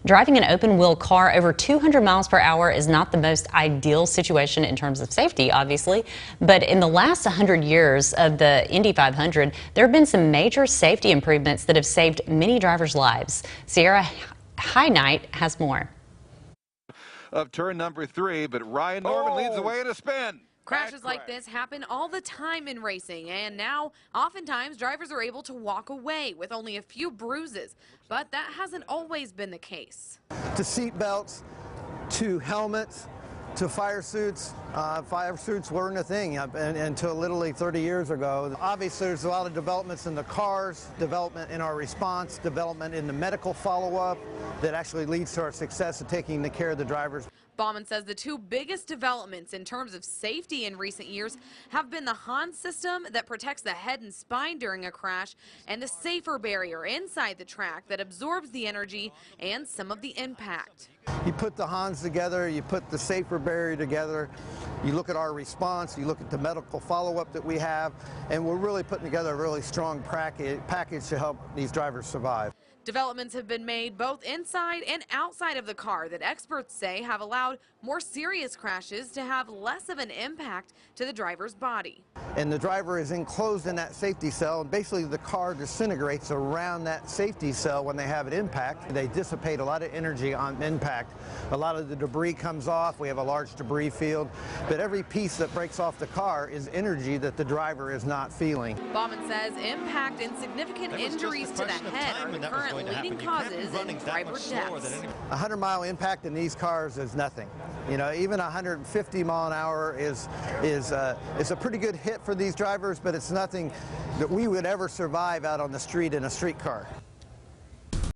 Driving an open-wheel car over 200 miles per hour is not the most ideal situation in terms of safety, obviously, but in the last 100 years of the Indy 500, there have been some major safety improvements that have saved many drivers' lives. Sierra High Night has more. Of turn number 3, but Ryan Norman leads the way in a spin. Crashes like this happen all the time in racing, and now oftentimes drivers are able to walk away with only a few bruises, but that hasn't always been the case. To seat belts, to helmets, to fire suits. Fire suits weren't a thing until literally 30 years ago. Obviously, there's a lot of developments in the cars, development in our response, development in the medical follow-up that actually leads to our success of taking the care of the drivers. Baumann says the two biggest developments in terms of safety in recent years have been the Hans system that protects the head and spine during a crash and the safer barrier inside the track that absorbs the energy and some of the impact. You put the Hans together, you put the safer barrier together, you look at our response, you look at the medical follow-up that we have, and we're really putting together a really strong package to help these drivers survive. Developments have been made both inside and outside of the car that experts say have allowed more serious crashes to have less of an impact to the driver's body. And the driver is enclosed in that safety cell, and basically the car disintegrates around that safety cell when they have an impact. They dissipate a lot of energy on impact. A lot of the debris comes off. We have a large debris field, but every piece that breaks off the car is energy that the driver is not feeling. Baumann says impact and significant injuries to the head are the current leading causes in driver deaths. A 100-mile impact in these cars is nothing. You know, even 150 mile an hour is a pretty good hit for these drivers, but it's nothing that we would ever survive out on the street in a street car.